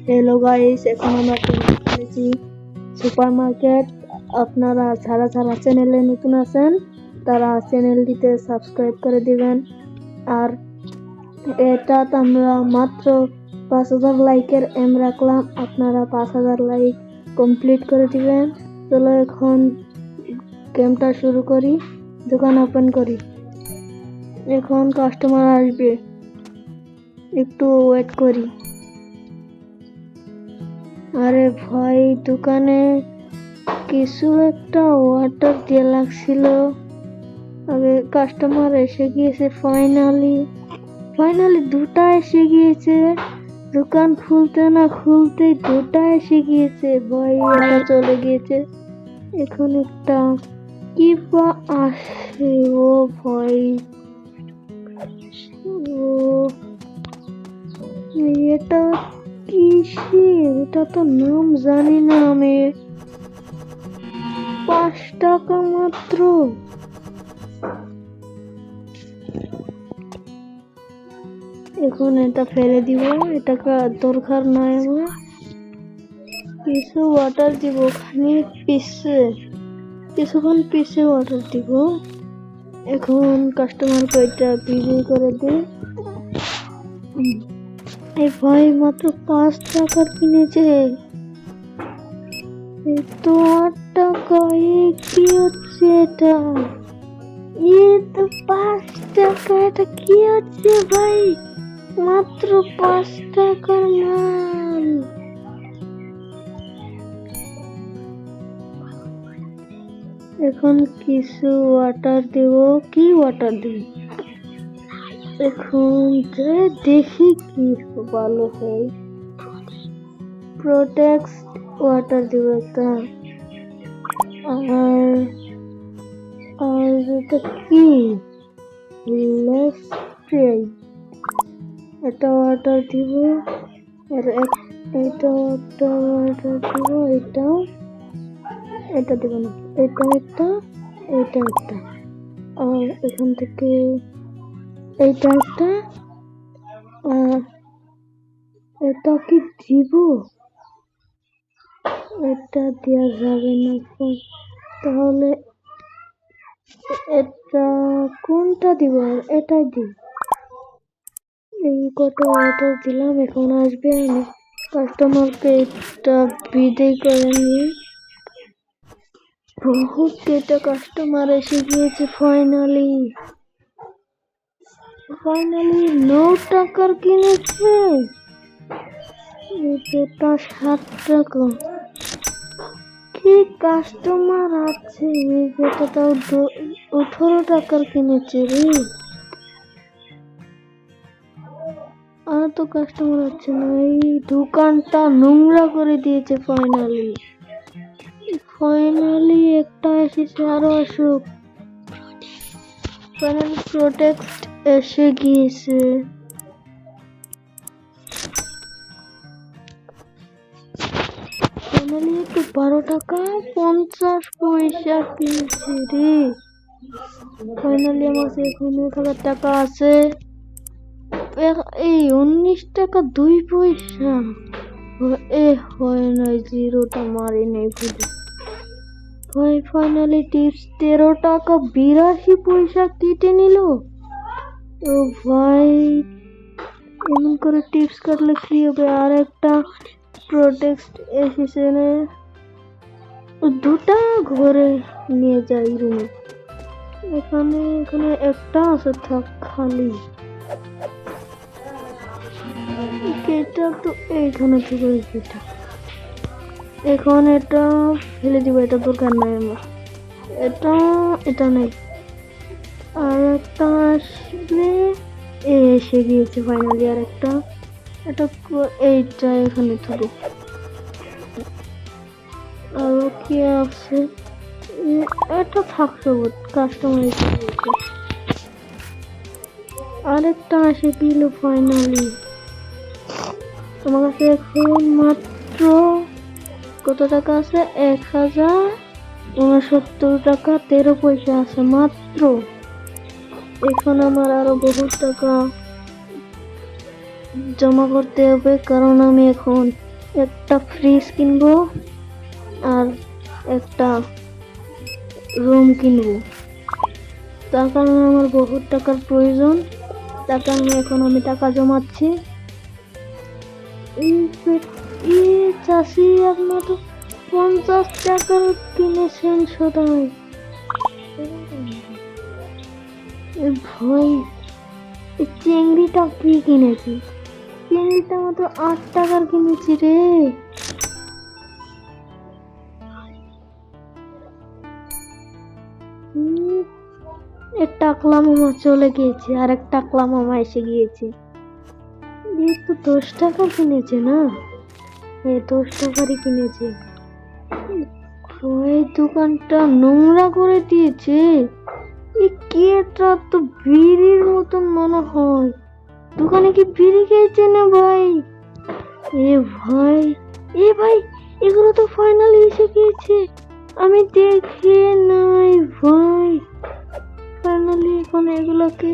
Hello guys, এখন আমরা চলেছি সুপার মার্কেট। আপনারা যারা যারা চ্যানেলে নতুন আছেন তারা চ্যানেলটিতে সাবস্ক্রাইব করে দিবেন। আর এটা আমরা মাত্র 5000 লাইকের এম রাখলাম, আপনারা 5000 লাইক কমপ্লিট করে দিবেন। চলো এখন গেমটা শুরু করি, দোকান ওপেন করি। এখন কাস্টমার আসবে, একটু ওয়েট করি। আরে ভাই, দোকানে কিছু একটা অর্ডার দিয়ে লাগছিল, আগে কাস্টমার এসে গিয়েছে। ফাইনালি দুটা এসে গিয়েছে। দোকান খুলতে না খুলতেই দুটা এসে গিয়েছে। ভাই এটা চলে গিয়েছে। এখন একটা কি বা আসে, ও ভাই, ও এটা কিসের? এটা তো নাম জানি না আমি। 5 টাকা মাত্র। এখন এটা ফেলে দিব, এটা দরকার নাই আমার। কিছু অর্ডার দিব, কিছুক্ষণ পিছে অর্ডার দিব। এখন কাস্টমারকে এটা বিক্রি করে দিই। এই ভাই মাত্র 5 টাকার কিনেছে। তো 8 টাকা, কি হচ্ছে এটা? তো 5 টাকা, এটা কি হচ্ছে ভাই? মাত্র 5 টাকার মাল। এখন কিছু ওয়াটার দেব, কি ওয়াটার দেব? এখন দেখি কি ভালো হয়। প্রোটেক্ট ওয়াটার দেব একটা। আর এটা কি? এটা ওয়াটার দিব। আর এটা একটা ওয়াটার দিব। এটা দিব না, এটা একটা। আর এখান থেকে এইটা একটা। আর এটা কি দিব? এটা দেওয়া যাবে না, তাহলে এটা কোনটা দিব? এটাই দিই। এই কত অর্ডার দিলাম, এখন আসবে। আমি কাস্টমারকে এটা বিদায় করে নিয়ে বহুত এটা কাস্টমার এসে গিয়েছে। ফাইনালি 9 টাকার কিনেছে। এটা 7 টাকা। কি কাস্টমার আছে? এটা তাও 18 টাকার কিনেছে রে। আর তো কাস্টমার আছে না, এই দোকানটা নোংরা করে দিয়েছে। ফাইনালি একটা এসেছে, আরো আসুক। ফাইনালি প্রোটেক্ট এসে গিয়েছে। ফাইনালি একটু 12 টাকা 50 পয়সা কিনেছে রে। ফাইনালি আমার এখন 1000 টাকা আছে। এই 19 টাকা 2 পয়সা। হয় না, জিরোটা মারি নেই ভুলে। ভাই ফাইনালি টিপস 13 টাকা 82 পয়সা কেটে নিল। তো ভাই এমন করে টিপস কাটলে কি হবে? আর একটা প্রোটেক্ট এসেছে, দুটা ঘরে নিয়ে যাই রুমে। এখানে একটা আছে, থাক খালি। এটা তো এইখানে থেকে এটা। এখন এটা ফেলে দিব, এটা দরকার নাই আমার। এটা নেই। আর একটা আসলে এসে গিয়েছে ফাইনালি। আর একটা, এইটা এখানে থুবো। আর কি আছে? এটা থাকছে, কাস্টমার এসে গিয়েছে। আরেকটা আসে দিল ফাইনালি। তোমার কাছে এখন মাত্র কত টাকা আছে? 1069 টাকা 13 পয়সা আছে মাত্র। এখন আমার আরো বহুত টাকা জমা করতে হবে, কারণ আমি এখন একটা ফ্রিজ কিনবো আর একটা রুম কিনবো। তার কারণে আমার বহুত টাকার প্রয়োজন। তার কারণে এখন আমি টাকা জমাচ্ছি। চাষি আপনার 50 টাকার কিনেছেন সদাই। ভাই চিংড়িটা কি কিনেছি? চিংড়িটা মতো 8 টাকার কিনেছি রে। এক টাকলা মামা চলে গিয়েছে, আর এক টাকলা মামা এসে গিয়েছে। এই তো 10 টাকা কিনেছে না? 10 টাকারই কিনেছে। ওই দোকানটা নোংরা করে দিয়েছে। কি একটা তো বিড়ির মতন মনে হয়। দোকানে কি বিড়ি খেয়েছে না ভাই? এ ভাই এগুলো তো ফাইনালি এসে গিয়েছে। আমি দেখি নাই ভাই। ফাইনালি এখন এগুলোকে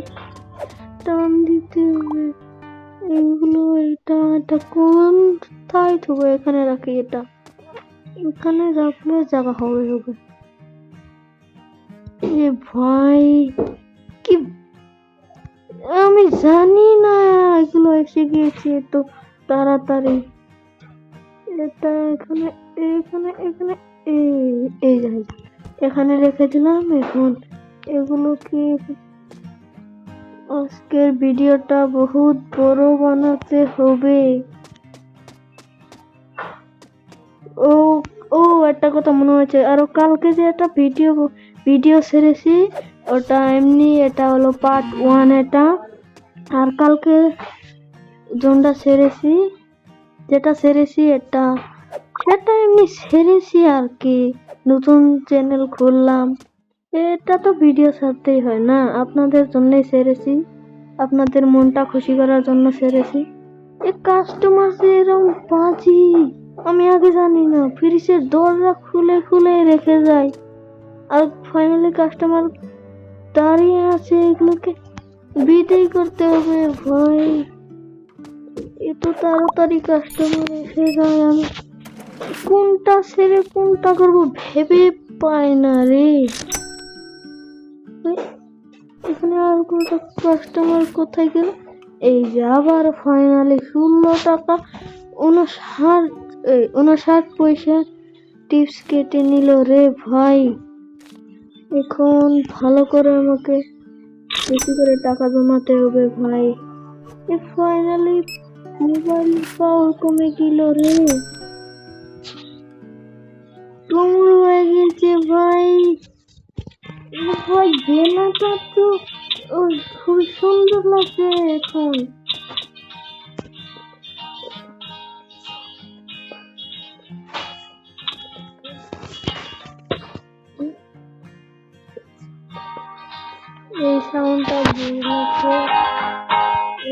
টান দিতে হবে। এগুলো এটা কোথায় থবো? এখানে রাখি। এখানে রাখলে জায়গা হবে। এ ভাই কি, আমি জানি না এগুলো এসে গিয়েছে তো তাড়াতাড়ি। এটা এখানে এখানে এখানে এই এখানে রেখে দিলাম। এখন এগুলো কি, আজকের ভিডিওটা বহুত বড় বানাতে হবে। ও একটা কথা মনে হয়েছে, আরো কালকে যে একটা ভিডিও ছেড়েছি ওটা এমনি, এটা হলো পার্ট 1 এটা। আর কালকে যেটা ছেড়েছি এটা সেটা এমনি ছেড়েছি আর কি। নতুন চ্যানেল খুললাম, এটা তো ভিডিও ছাড়তেই হয় না, আপনাদের জন্যই ছেড়েছি, আপনাদের মনটা খুশি করার জন্য ছেড়েছি। এই কাস্টমার যে এরকম বাজি আমি আগে জানি না। ফ্রিজের দরজা খুলে খুলে রেখে যায়, আর ফাইনালি কাস্টমার দাঁড়িয়ে আছে। এগুলোকে বিদায় করতে হবে ভাই। এত তাড়াতাড়ি কাস্টমার এসে যায়, আমি কোনটা ছেড়ে কোনটা করবো ভেবে পাই না রে। এখানে আর কোনটা কাস্টমার কোথায় গেল? এই যে আবার ফাইনালি 16 টাকা 59 পয়সা টিপস কেটে নিল রে ভাই। এখন ভালো করে আমাকে বেশি করে টাকা জমাতে হবে ভাই। ফাইনালি মোবাইল পাওয়ার কমে গেল রে, কমর হয়ে গেছে ভাই। ভাই বেলাটা তো খুব সুন্দর লাগছে এখন। এই সাউন্ডটা লাগছে,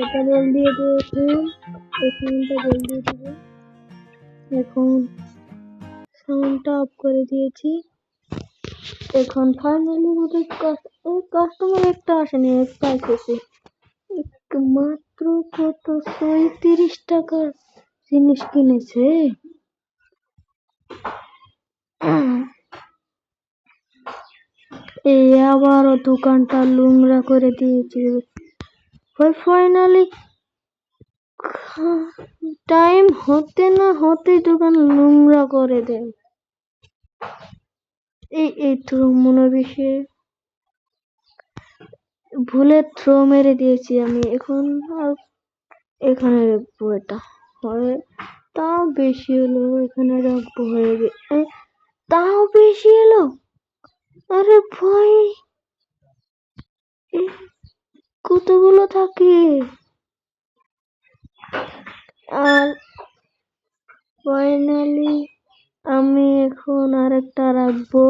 এটা বল দিয়ে দিয়েছি। এই সাউন্ডটা বল দিয়ে দিব। এখন সাউন্ডটা অফ করে দিয়েছি। এখন ফাইনালি আমাদের কাস্টমার একটা আসেনি, একটা এসেছে। মাত্র কত 37 টাকার জিনিস কিনেছে। এই আবারও দোকানটা নোংরা করে দিয়েছে। ফাইনালি টাইম হতে না হতে দোকান নোংরা করে দেয়। এই থ্রো মনে বেশি ভুলে থ্রো মেরে দিয়েছি আমি। এখন আর এখানে রাখবো, এটা হয় তাও বেশি হলো, এখানে রাখবো। হয়ে গেছে, তাও বেশি এলো। আরে ভাই কতগুলো থাকে। আর ফাইনালি আমি এখন আরেকটা রাখবো।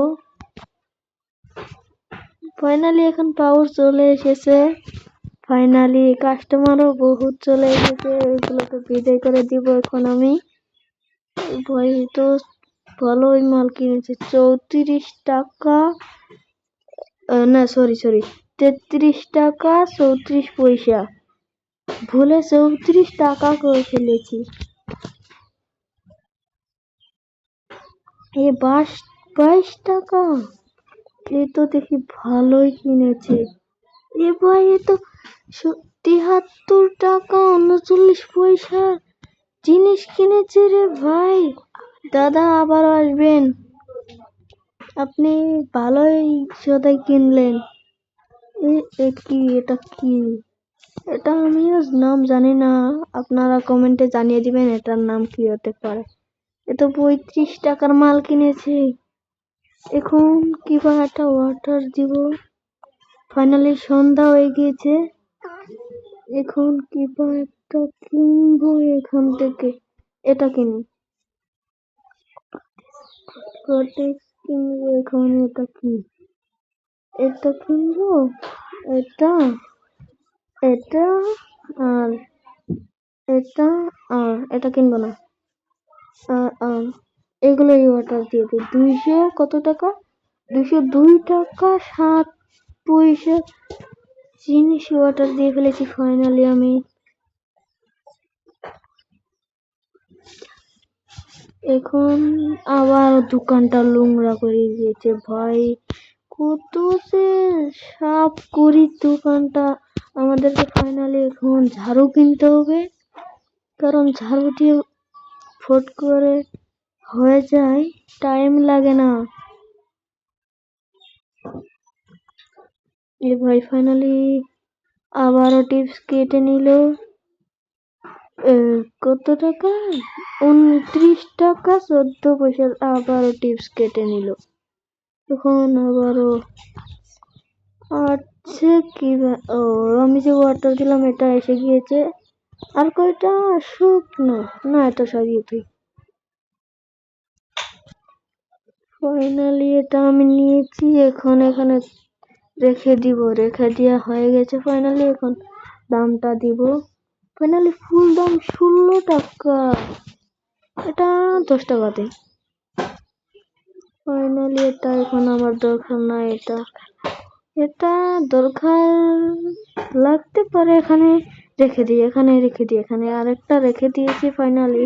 ফাইনালি এখন পাওয়ার চলে এসেছে। ফাইনালি কাস্টমারও বহুত চলে এসেছে। এগুলোকে বিদায় করে দিব এখন আমি। ভাই তো ভালোই মাল কিনেছে। 34 টাকা না, সরি 33 টাকা 34 পয়সা। ভুলে 34 টাকা করে ফেলেছি। এ 22 টাকা, এ তো দেখি ভালোই কিনেছে। এ ভাই, এ তো 73 টাকা 39 পয়সা জিনিস কিনেছে রে ভাই। দাদা আবার আসবেন, আপনি ভালোই সদাই কিনলেন। এটা কি? এটা আমি আজ নাম জানি না, আপনারা কমেন্টে জানিয়ে দিবেন এটার নাম কি হতে পারে। এ তো 35 টাকার মাল কিনেছে। এখন কিবা একটা অর্ডার দিব। ফাইনালি সন্ধ্যা হয়ে গিয়েছে, এখন কিবা একটা কিনবো এখান থেকে। এটা কিনি, কটেক্স কিনবো এখন। এটা কি? এটা কিনবো, এটা এটা আর এটা, আর এটা কিনবো না। আর এগুলোই অর্ডার দিয়ে দিই। 200 কত টাকা? 202 টাকা 7 পয়সা জিনিস অর্ডার দিয়ে ফেলেছি ফাইনালি আমি। এখন আবার দোকানটা নোংরা করে দিয়েছে ভাই। কত যে সাফ করি দোকানটা। আমাদেরকে ফাইনালি এখন ঝাড়ু কিনতে হবে, কারণ ঝাড়ু দিয়ে ফট করে হয়ে যায়, টাইম লাগে না। এ ভাই ফাইনালি আবারও টিপস কেটে নিল। কত টাকা? 29 টাকা 14 পয়সা আবারও টিপস কেটে নিল। এখন আবারও আচ্ছা কি আমি যে অর্ডার দিলাম এটা এসে গিয়েছে। আর কয়টা আসুক না। না, এটা সরিয়ে তুই। ফাইনালি এটা আমি নিয়েছি, এখন এখানে রেখে দিব। রেখে দেওয়া হয়ে গেছে ফাইনালি। এখন দামটা দিব। ফাইনালি ফুল দাম 16 টাকা, এটা 10 টাকা দেয়। ফাইনালি এটা এখন আমার দরকার নাই। এটা দরকার লাগতে পারে, এখানে রেখে দিই। এখানে আরেকটা রেখে দিয়েছি। ফাইনালি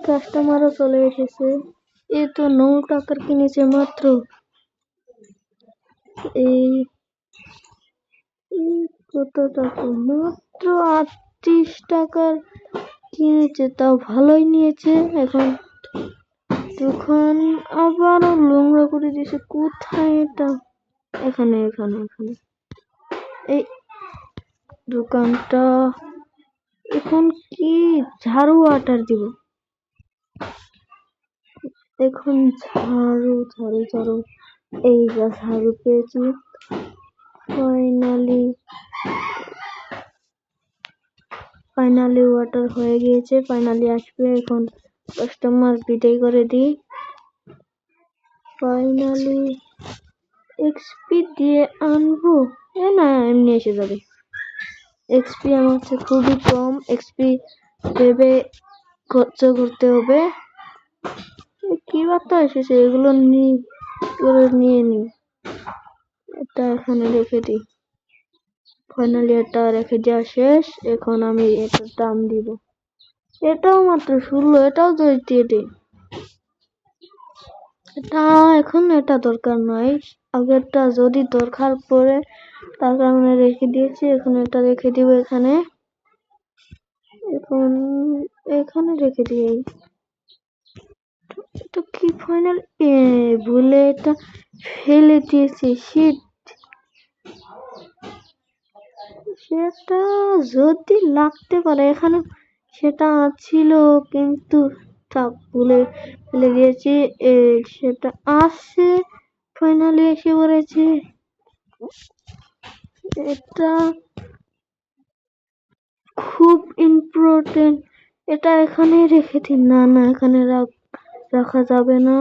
কাস্টমারও চলে এসেছে। এ তো 9 টাকার কিনেছে মাত্র। এই কত টাকা? মাত্র 38 টাকার কিনেছে, তাও ভালোই নিয়েছে। এখন দোকান আবারও নোংরা করে দিয়েছে। কোথায় এটা? এখানে এই দোকানটা। এখন কি ঝাড়ু অর্ডার দিব? এখন ঝাড়ু এই যা ঝাড়ু পেয়েছি। ফাইনালি অর্ডার হয়ে গিয়েছে। ফাইনালি আসবে। এখন কাস্টমার বিদায় করে দিই। ফাইনালি এক্সপি দিয়ে আনবো, না এমনি এসে যাবে। এক্সপি আমার কাছে খুবই কম, এক্সপি ভেবে খরচ করতে হবে। কি বার্তা এসেছে, এগুলো নিয়ে নি। এটা এখানে রেখে দিই। ফাইনালি এটা রেখে দেওয়া শেষ। এখন আমি এটার দাম দিব। এটাও মাত্র 16, এটাও দিয়ে দিই। এটা এখন এটা দরকার নাই, আগেরটা যদি দরকার পড়ে তার কারণে রেখে দিয়েছি। এখন এটা রেখে দিব এখানে। এখন এখানে রেখে দিই। এটা কি ফাইনাল ভুলে এটা ফেলে দিয়েছি। সেটা যদি লাগতে পারে এখানে, সেটা ছিল কিন্তু ভুলে ফেলে দিয়েছি। সেটা আসছে, ফাইনালি এসে পড়েছে। এটা খুব ইম্পর্টেন্ট, এটা এখানে রেখে দিন। না এখানে রাখা যাবে না,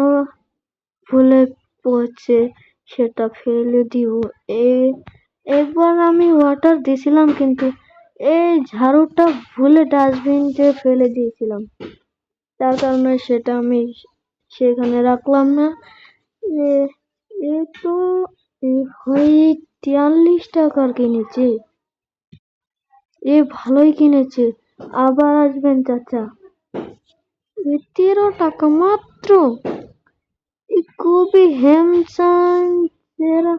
ভুলে পড়ছে, সেটা ফেলে দিব। একবার আমি ওয়াটার দিয়েছিলাম, কিন্তু এই ঝাড়ুটা ভুলে ডাস্টবিনে ফেলে দিয়েছিলাম, তার কারণে সেটা আমি সেখানে রাখলাম না। এ তো 43 টাকার কিনেছে। ভালোই কিনেছে। আবার আসবেন চাচা। 13 টাকা মাত্র। খুবই হ্যামসাম এরা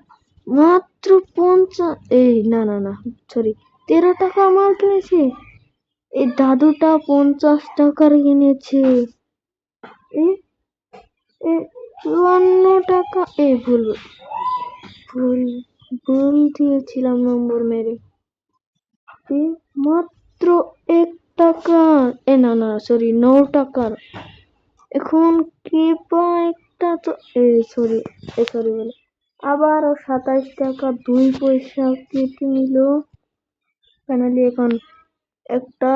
মাত্র 50, এই না না না সরি, 13 টাকা মাল কিনেছে। এই দাদুটা 50 টাকার কিনেছে। এ এ 54 টাকা, এই ভুল ভুল ভুল দিয়েছিলাম নম্বর মেরে। এ মাত্র 1 টাকা, এ না না সরি 9 টাকার। এখন কি পা একটা তো, সরি সরি বলে আবারও 27 টাকা 2 পয়সা কেটে নিল। ফাইনালি এখন একটা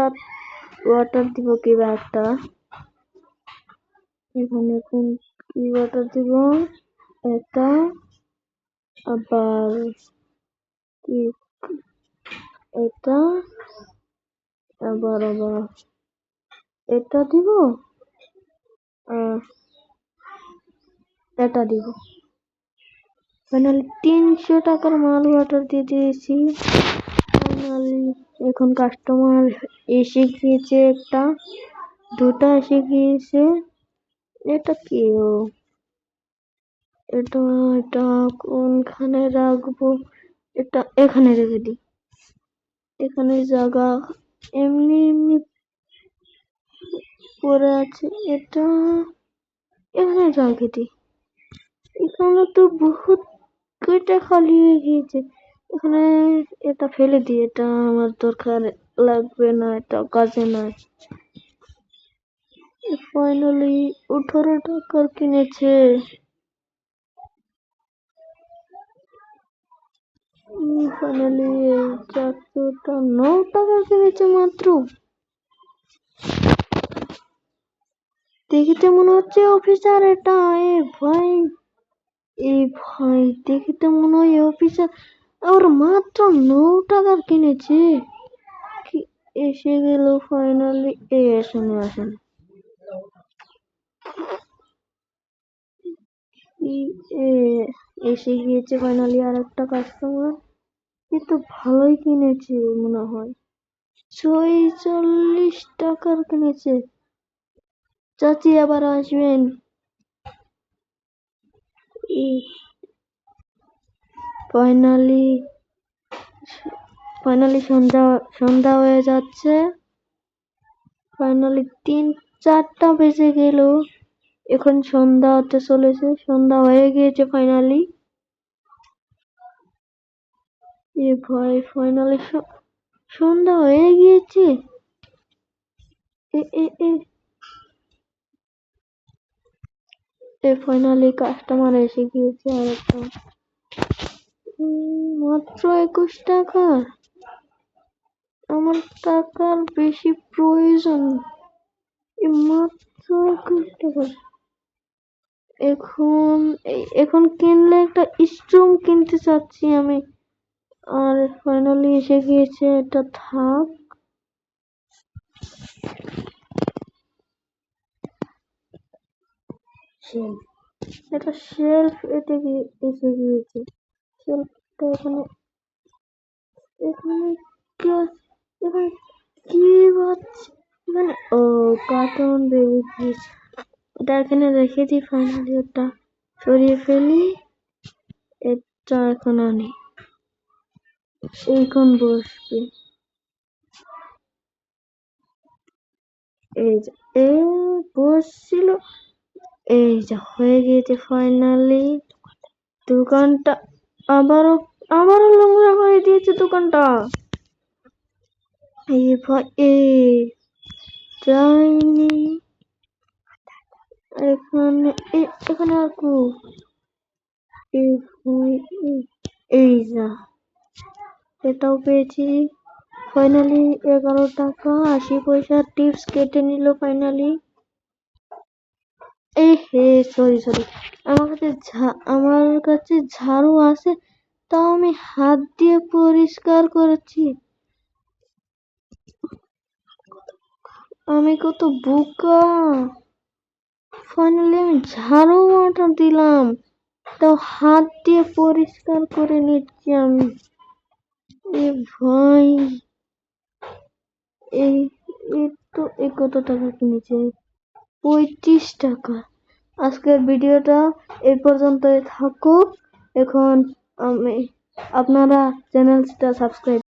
ওয়াটার দিব, কিবা একটা এখন কি ওয়াটার দিব, এটা আবার কি, এটা আবার এটা দিব, এটা দিব। ফাইনালি 300 টাকার মাল ওয়াটার দিয়ে দিয়েছি। ফাইনালি এখন কাস্টমার এসে গিয়েছে, একটা দুটা এসে গিয়েছে। এটা কি, এটা এটা কোনখানে রাখবো, এটা এখানে রেখে দিই। এখানে জায়গা এমনি এমনি পড়ে আছে, এটা এখানে রেখে দিই। এখানে তো বহুত কয়টা খালি হয়ে গিয়েছে, এখানে এটা ফেলে দিই, এটা আমার দরকার লাগবে না, এটা কাজে নয়। ফাইনালি 18 টাকার কিনেছে। ফাইনালি এই চারশোটা 9 টাকা কিনেছে মাত্র। দেখিতে মনে হচ্ছে অফিসার এটা, এ ভাই দেখিতে মনে হয় অফিসার, আর মাত্র 9 টাকার কিনেছে। কি এসে গেল ফাইনালি, আসেন আসেন। এসে গিয়েছে ফাইনালি আর একটা কাস্টমার, কিন্তু ভালোই কিনেছে মনে হয়। 46 টাকার কিনেছে। চাচি আবার আসবেন। ফাইনালি সন্ধ্যা সন্ধ্যা হয়ে যাচ্ছে। ফাইনালি 3-4টা বেজে গেল, এখন সন্ধ্যা হতে চলেছে, সন্ধ্যা হয়ে গিয়েছে ফাইনালি। ভাই ফাইনালি সন্ধ্যা হয়ে গিয়েছে। ফাইনালি কাস্টমার এসে গিয়েছে আর একটা, মাত্র 21 টাকা। আমার টাকার বেশি প্রয়োজন, মাত্র 21 টাকা। এখন কিনলে একটা স্ট্রং কিনতে চাচ্ছি আমি, আর ফাইনালি এসে গিয়েছে, এটা থাক। এটা শেলফ, এটা এসে গিয়েছে। শেলফটা এখানে এখানে এখানে কি হচ্ছে এখানে, কার্টুন বেরিয়েছে, এটা এখানে রেখে দিই। ফাইনালি এটা সরিয়ে ফেলি, এটা এখন আনি, এইখন বসবে। এই যে বসছিল, এই যা হয়ে গিয়েছে ফাইনালি। দোকানটা আবারও নোংরা করে দিয়েছে দোকানটা। যাইনি এখানে আর এই যা, এটাও পেয়েছি ফাইনালি। 11 টাকা 80 পয়সা টিপস কেটে নিল ফাইনালি। সরি আমার কাছে ঝাড়ু আছে, তাও আমি হাত দিয়ে পরিষ্কার করেছি। আমি কত বোকা, ফাইনালি আমি ঝাড়ু ওয়াটার দিলাম, তাও হাত দিয়ে পরিষ্কার করে নিচ্ছি আমি। ভাই এই কত টাকা কিনেছে, 35 টাকা। আজকের ভিডিওটা এই পর্যন্তই থাকুক। এখন আপনারা চ্যানেলটা সাবস্ক্রাইব